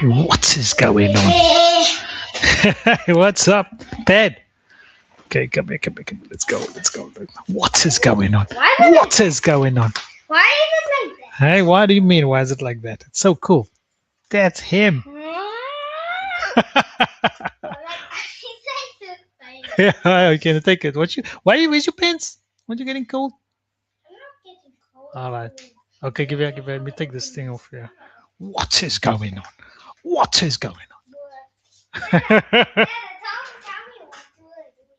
What is going on? What's up, Ped? Okay, come here, come here, come here. Let's go, let's go. What is going on? What is going on? Why is it like that? Hey, what do you mean? Why is it like that? It's so cool. That's him. Yeah, okay, take it. Where's your pants? Aren't you getting cold? I'm not getting cold. All right. Okay, give it. Let me take this thing off here. What is going on? What is going on? Tell me what to do.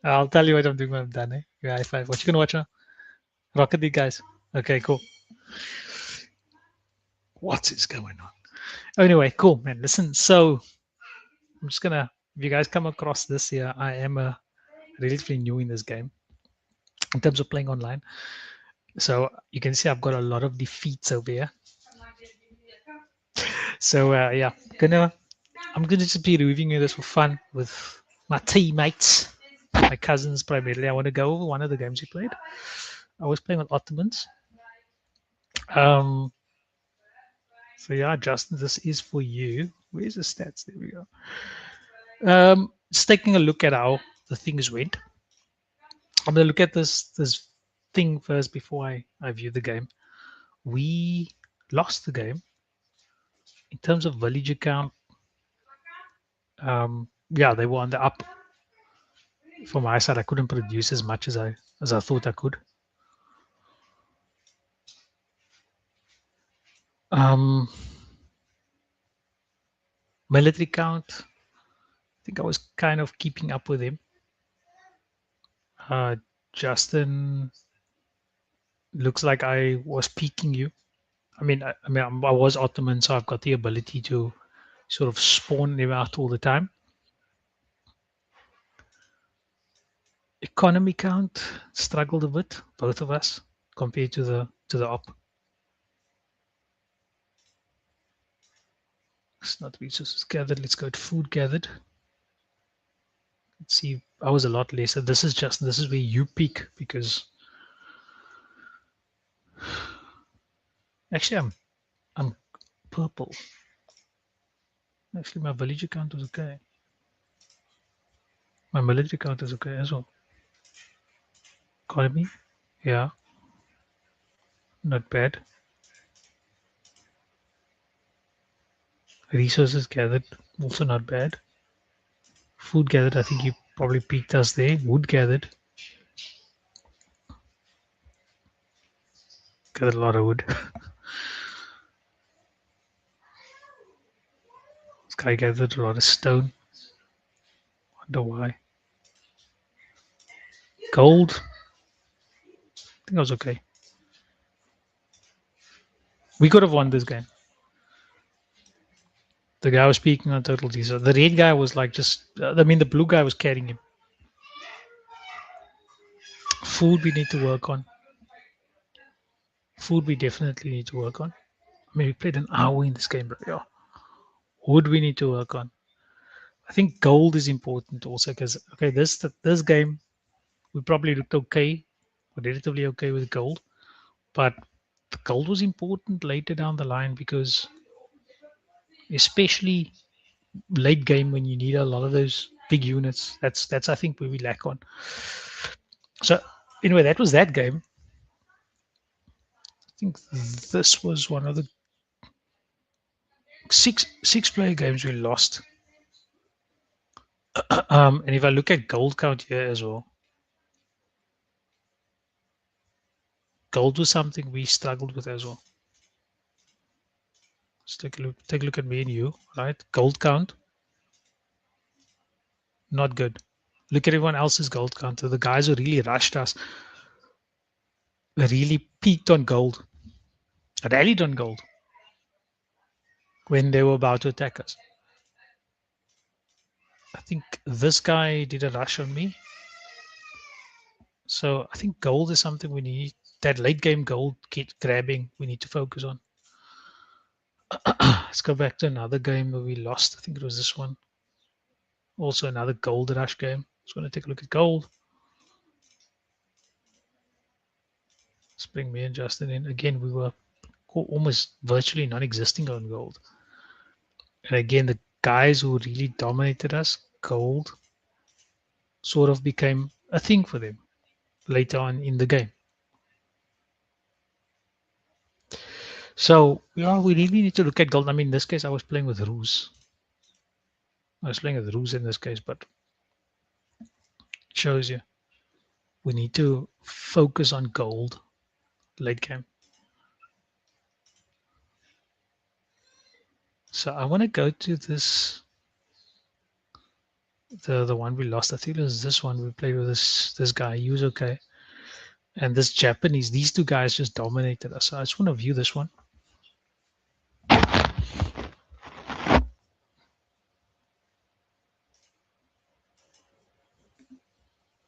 I'll tell you what I'm doing when I'm done. Eh? Yeah, high five. What you gonna watch now? Rocket League, guys. Okay, cool. What is going on? Anyway, cool, man. Listen, so I'm just gonna. If you guys come across this here, I am relatively new in this game in terms of playing online. So you can see I've got a lot of defeats over here. So yeah, I'm gonna just be reviewing this for fun with my teammates, my cousins primarily. I want to go over one of the games we played. I was playing with Ottomans. So yeah, Justin, this is for you. Where's the stats? There we go. Just taking a look at how the things went. I'm gonna look at this thing first before I view the game. We lost the game in terms of villager count. Yeah, they were on the up. From my side, I couldn't produce as much as I thought I could. Military count, I think I was kind of keeping up with him. Justin, looks like I was peaking you. I mean, I was Ottoman, so I've got the ability to sort of spawn them out all the time. Economy count struggled a bit, both of us, compared to the op. It's not resources gathered. Let's go to food gathered. Let's see. I was a lot lesser. This is where you peak because actually I'm purple. Actually, my villager count was okay. My military count is okay as well. Economy, yeah, not bad. Resources gathered, also not bad. Food gathered, I think you probably peaked us there. Wood gathered. Gathered a lot of wood. This guy gathered a lot of stone. Wonder why. Gold. I think I was okay. We could have won this game. The guy was speaking on total diesel. The red guy was like the blue guy was carrying him. Food we need to work on. Food we definitely need to work on. I mean, we played an hour in this game, bro. Yeah. Wood we need to work on. I think gold is important also because, okay, this game, we probably looked okay, or relatively okay with gold, but the gold was important later down the line because especially late game when you need a lot of those big units, that's I think where we lack on. So anyway, that was that game. I think this was one of the six player games we lost. And if I look at gold count here as well, gold was something we struggled with as well. Let's take a look at me and you, right? Gold count, not good. Look at everyone else's gold count. The guys who really rushed us, really peaked on gold, rallied on gold when they were about to attack us. I think this guy did a rush on me. So I think gold is something we need. That late game gold grabbing we need to focus on. Let's go back to another game where we lost. I think it was this one. Also another gold rush game. Just want to take a look at gold. Let's bring me and Justin in. Again, we were almost virtually non-existing on gold. And again, the guys who really dominated us, gold, sort of became a thing for them later on in the game. So yeah, we really need to look at gold. I mean, in this case, I was playing with Roos. I was playing with Roos in this case, but it shows you we need to focus on gold late game. So I want to go to this, the one we lost. I think it was this one we played with this guy. He was okay, and this Japanese. These two guys just dominated us. So I just want to view this one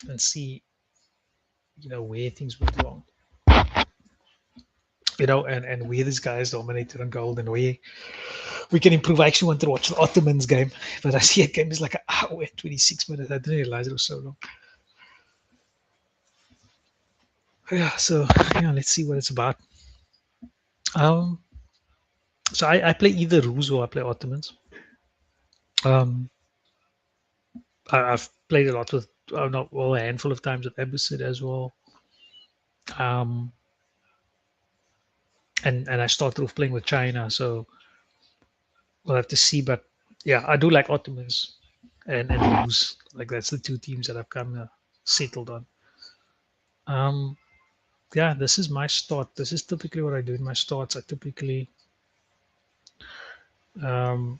and see, where things went wrong. And where these guys dominated on gold and where we can improve. I actually wanted to watch the Ottomans game, but I see a game is like an hour and 26 minutes. I didn't realize it was so long. Yeah, so let's see what it's about. Um, so I play either Rus or I play Ottomans. Um, I've played a lot with, not well, a handful of times with Abbasid as well. Um, and I started off playing with China, so we'll have to see. But yeah, I do like Ottomans and Rus. Like that's the two teams that I've kind of settled on. Um, yeah, this is my start. This is typically what I do in my starts. I typically um,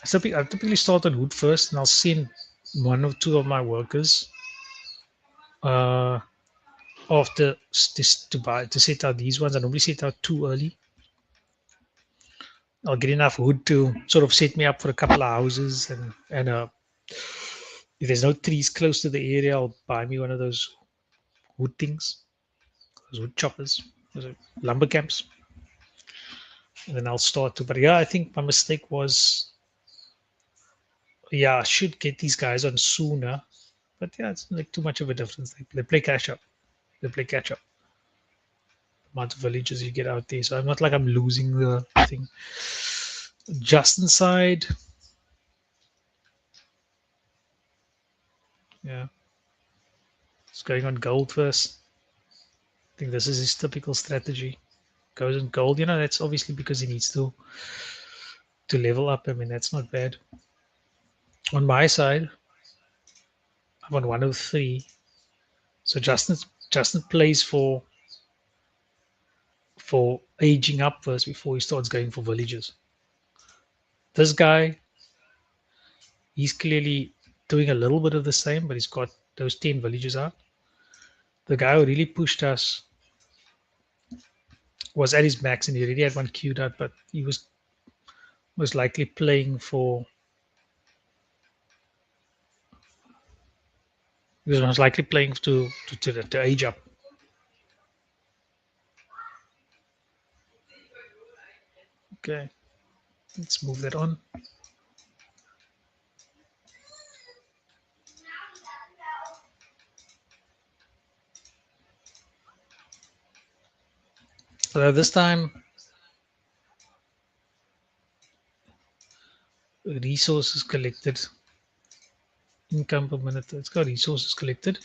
I typically start on wood first, and I'll send one or two of my workers uh, after this to set out these ones. I normally set out too early. I'll get enough wood to sort of set me up for a couple of houses, and if there's no trees close to the area, I'll buy me one of those wood things, those wood choppers, those lumber camps, and then I'll start to. But yeah, I think my mistake was, yeah, I should get these guys on sooner. But yeah, it's like too much of a difference. They play catch up. They play catch up. Amount of villages you get out there. So I'm not like I'm losing the thing. Just inside. Yeah. It's going on gold first. I think this is his typical strategy. Goes on gold. That's obviously because he needs to level up. I mean, that's not bad. On my side, I'm on 103. So Justin plays for aging up first before he starts going for villages. This guy, he's clearly doing a little bit of the same, but he's got those 10 villages out. The guy who really pushed us was at his max and he already had one queued out, but he was most likely playing for, he was most likely playing to age up. Okay, let's move that on. So this time, resources collected, income per minute. It's got resources collected.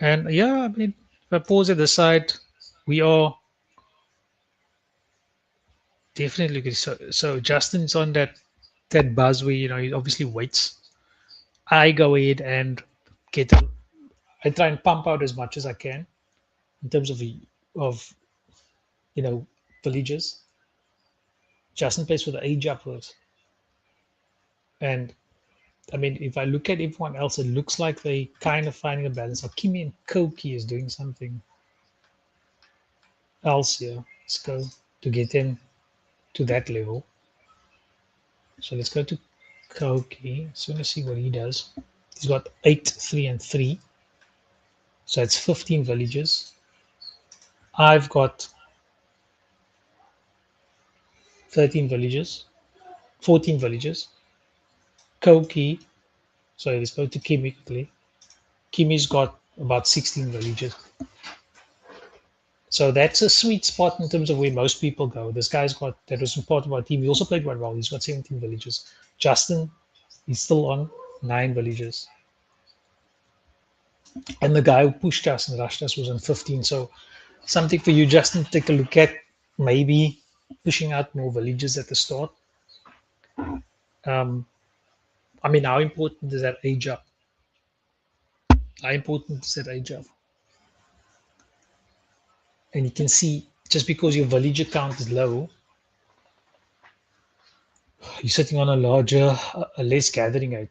And yeah, I mean, if I pause at the side, we are definitely good. So Justin's on that buzz where, he obviously waits. I go ahead and get, I try and pump out as much as I can in terms of you know, villages. Justin plays for the age upwards. And I mean, if I look at everyone else, it looks like they kind of finding a balance. So Kimi and Koki is doing something else here. Let's go to get him to that level. So let's go to Koki. So let's see what he does. He's got 8, 3, and 3. So it's 15 villages. I've got 13 villages, 14 villages. Koki, sorry, let's go to Kimi quickly. Kimi's got about 16 villages. So that's a sweet spot in terms of where most people go. This guy's got, that was part of our team. He also played one role. He's got 17 villages. Justin, he's still on 9 villages. And the guy who pushed us and rushed us was on 15. So something for you, Justin, to take a look at, maybe pushing out more villages at the start. I mean, how important is that age up? How important is that age up? And you can see, just because your villager count is low, you're sitting on a larger, a less gathering age.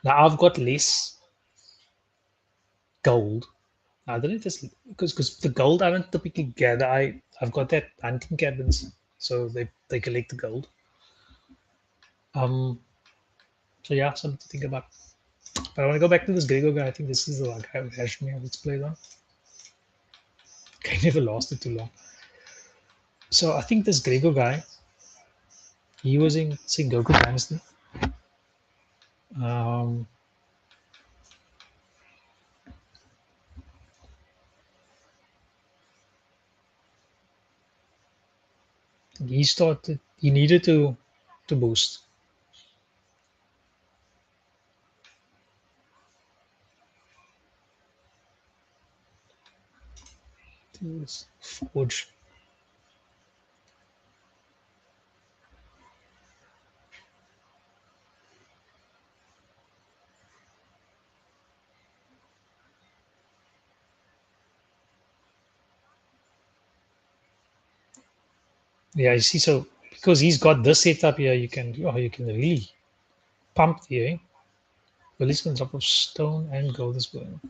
Now I've got less gold. I don't know if this, because the gold I don't typically gather. I've got that hunting cabins, so they collect the gold. Um, so yeah, something to think about. But I want to go back to this Grego guy. I think this is the guy who hashed me. Let's play on. Okay, never lasted too long. So I think this Grego guy, he was in Sengoku Dynasty. He started. He needed to boost. This forge. Yeah, you see. So because he's got this setup here, you can really pump here. Eh? Well, he's going to drop of stone and gold as well.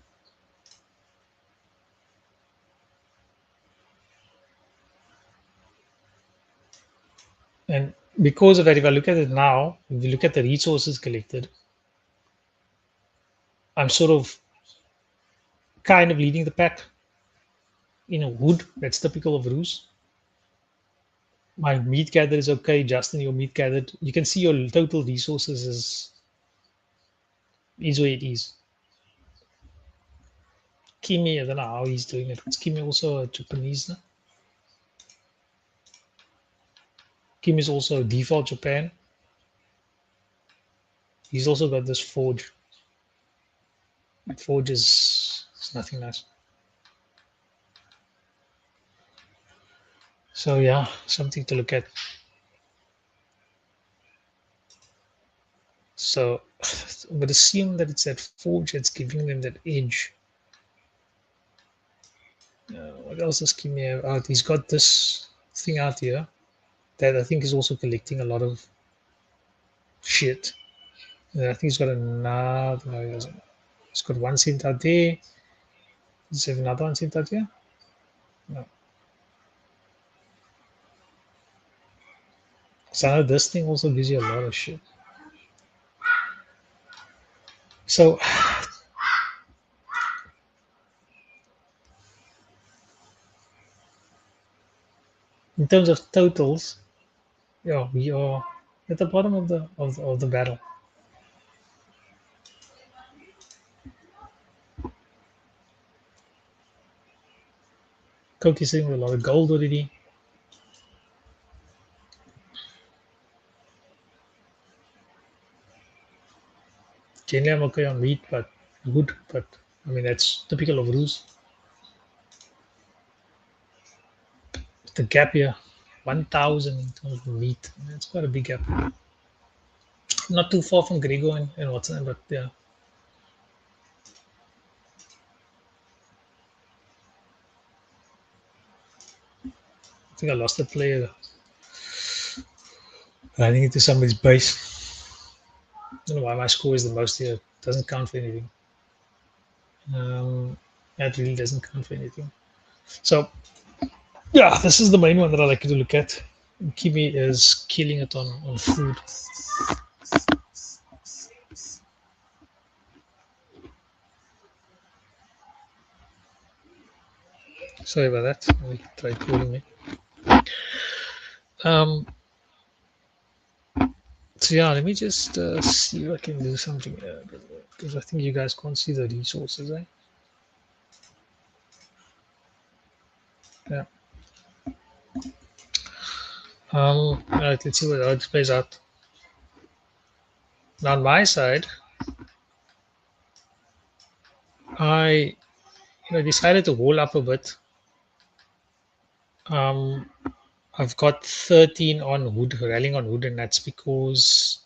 And because of that, if I look at it now, if you look at the resources collected, I'm sort of kind of leading the pack in a wood. That's typical of Roos. My meat gather is okay. Justin, your meat gathered. You can see your total resources is where it is. Kimi, I don't know how he's doing it. Is Kimi also a Japanese? No? Kimi is also default Japan. He's also got this forge. That forge is nothing nice. So yeah, something to look at. So I would assume that it's that forge that's giving them that edge. What else does Kimi have out? He's got this thing out here that I think is also collecting a lot of shit. And I think he's got another. No, he doesn't. He's got 1 cent out there. Does he have another 1 cent out here? No. So I know this thing also gives you a lot of shit. So in terms of totals, yeah, we are at the bottom of the battle. Koki's sitting with a lot of gold already. Generally, I'm okay on meat, but wood. But I mean, that's typical of Rus. The gap here, 1,000 in terms of meat. That's quite a big gap. Not too far from Grego and Watson, but yeah. I think I lost the player. Running into somebody's base. I don't know why my score is the most here. It doesn't count for anything. That really doesn't count for anything. So, yeah, this is the main one that I like to look at. Kimi is killing it on food. Sorry about that. Somebody tried calling me. So yeah, let me just see if I can do something because I think you guys can't see the resources. Eh? Yeah. Right, let's see what it plays out. Now on my side, I decided to wall up a bit. Um, I've got 13 on wood, rallying on wood, and that's because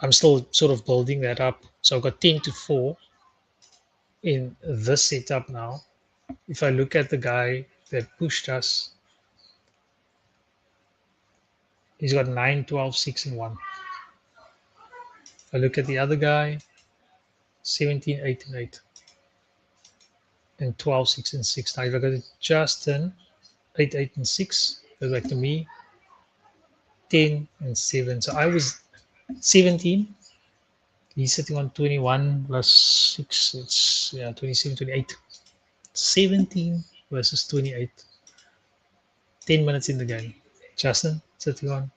I'm still sort of building that up. So I've got 10 to 4 in this setup now. If I look at the guy that pushed us, he's got 9, 12, 6, and 1. If I look at the other guy, 17, 8, and 8, and 12, 6, and 6. Now, if I go to Justin, 8, 8, and 6, goes back to me, 10, and 7. So I was 17. He's sitting on 21 plus 6. It's 27, 28. 17 versus 28. 10 minutes in the game. Justin sitting on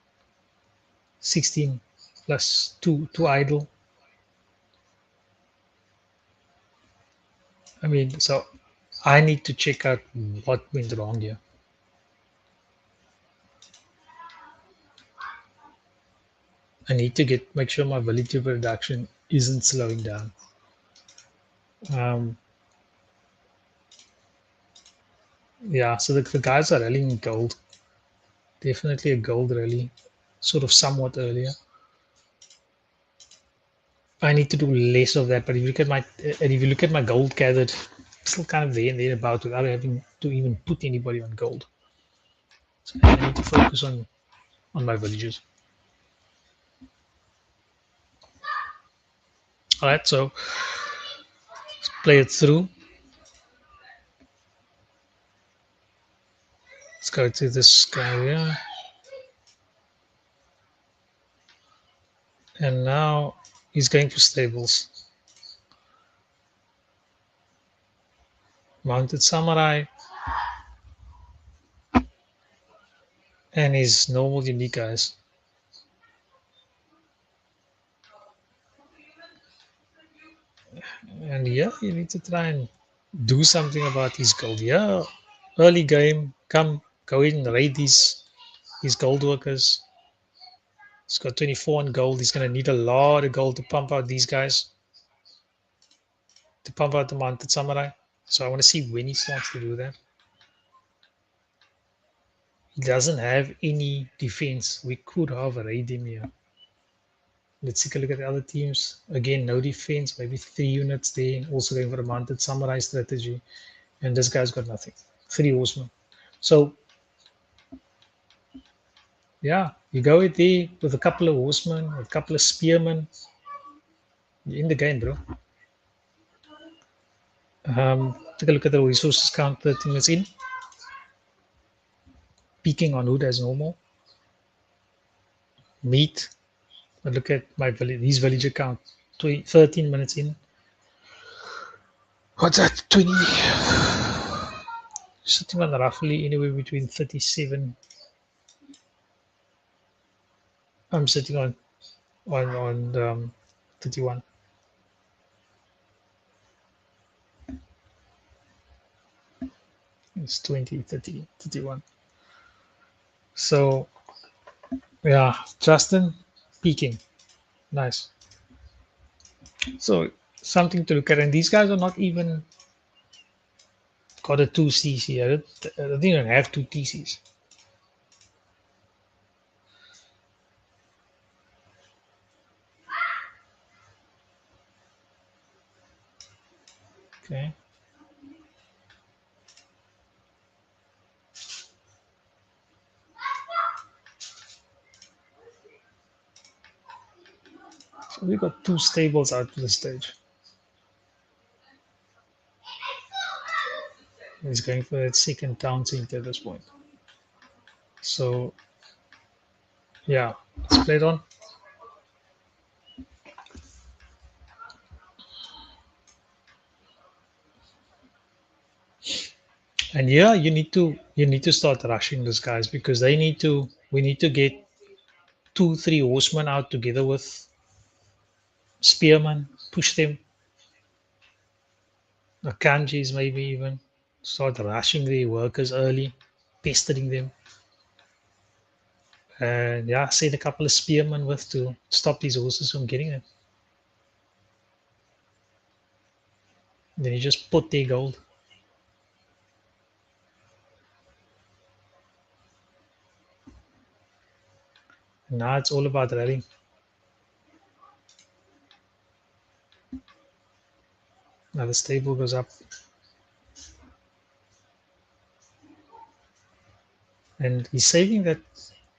16 plus 2 idle. I mean, so I need to check out what went wrong here. I need to make sure my villager production isn't slowing down. Um, yeah, so the guys are rallying gold. Definitely a gold rally, sort of somewhat earlier. I need to do less of that, but if you look at my gold gathered, still kind of there and there about without having to even put anybody on gold. So I need to focus on my villages. All right, so let's play it through. Let's go to this guy here. And now he's going for stables. Mounted Samurai and his normal unique guys. And yeah, you need to try and do something about his gold. Yeah, early game, go in and raid these gold workers. He's got 24 on gold. He's going to need a lot of gold to pump out these guys, to pump out the mounted samurai. So I want to see when he starts to do that. He doesn't have any defense. We could have raid him here. Let's take a look at the other teams. Again, no defense, maybe 3 units there. Also going for a mounted samurai strategy. And this guy's got nothing. 3 horsemen. So, yeah, you go in there with a couple of horsemen, a couple of spearmen. You're in the game, bro. Take a look at the resources count 13 minutes in. Peaking on wood as normal. Meat. I look at my these villager count 13 minutes in. What's that? 20. Sitting on roughly anywhere between 37. I'm sitting on 31. It's 20, 30, 31. So yeah, Justin peaking. Nice. So something to look at. And these guys are not even got a 2CC. I don't even have 2TCs. Okay. So we got 2 stables out to the stage. He's going for that second town center at this point. So yeah, let's play it on. And yeah, you need to start rushing these guys because we need to get 2, 3 horsemen out together with spearmen, push them, kanjis maybe even. start rushing the workers early, pestering them. And yeah, send a couple of spearmen with to stop these horses from getting them. Then you just put their gold. And now it's all about rallying. Now the stable goes up. And he's saving that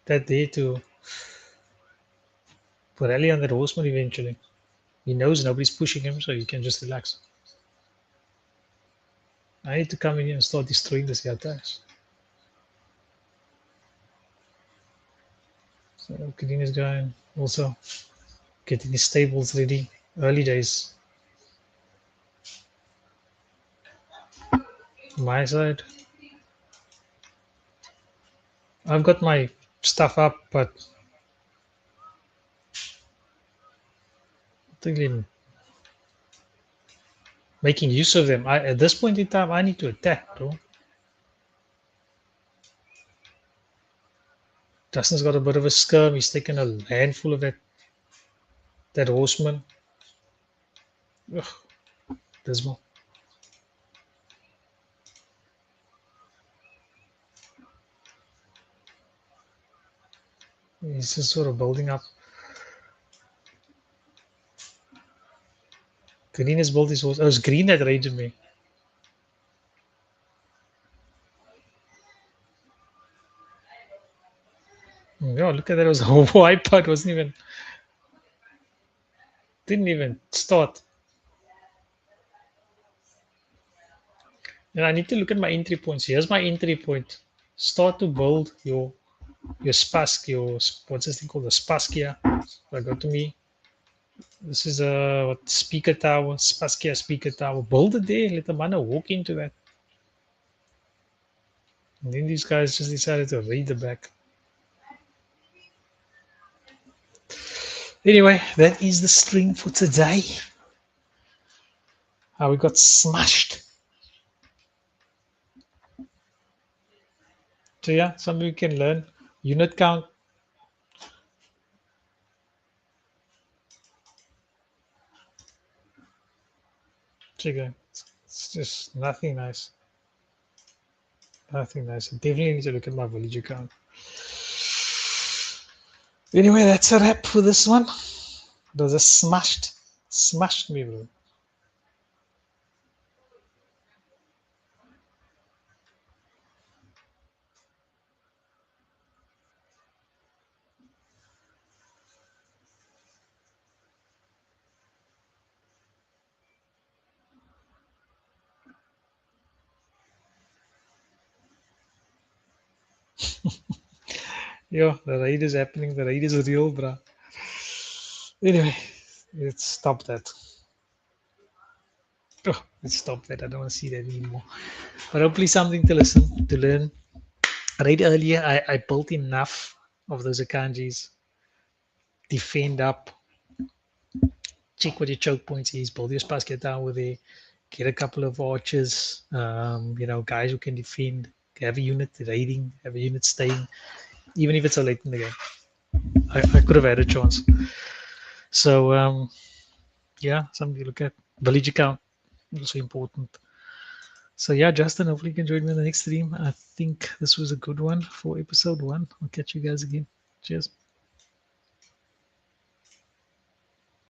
there to rally on that horseman eventually. He knows nobody's pushing him, so he can just relax. I need to come in here and start destroying this attacks. So Kadeen is going also getting his stables ready. Early days. My side. I've got my stuff up, but not really making use of them. At this point in time, I need to attack, bro. Justin's got a bit of a skirm. He's taken a handful of that horseman. Ugh, dismal. He's just sort of building up. Green has built his horse. Oh, it's Green that raided me. Yeah, look at that. It was a wipeout. Didn't even start. And I need to look at my entry points. Here's my entry point. Start to build your Spask, what's this thing called? The Spaskia. So go to me. This is a speaker tower, Spaskia speaker tower. Build it there, let the man walk into that. And then these guys just decided to raid the back. Anyway, that is the stream for today. How we got smashed. So yeah, something we can learn. Unit count. Trigger. It's just nothing nice. Nothing nice. I definitely need to look at my villager count. Anyway, that's a wrap for this one. It was a smashed me, bro. Yo, the raid is happening. The raid is real, bro. Anyway, let's stop that. Oh, let's stop that. I don't want to see that anymore. But hopefully something to listen, to learn. Right earlier, I built enough of those Akanjis. Defend up. Check what your choke points is. Build your Spass, get down with it. Get a couple of archers. Guys who can defend. Have a unit raiding. Have a unit staying. Even if it's so late in the game. I could have had a chance. So, yeah, something to look at. Villager count. Also important. So yeah, Justin, hopefully you can join me in the next stream. I think this was a good one for episode 1. I'll catch you guys again. Cheers.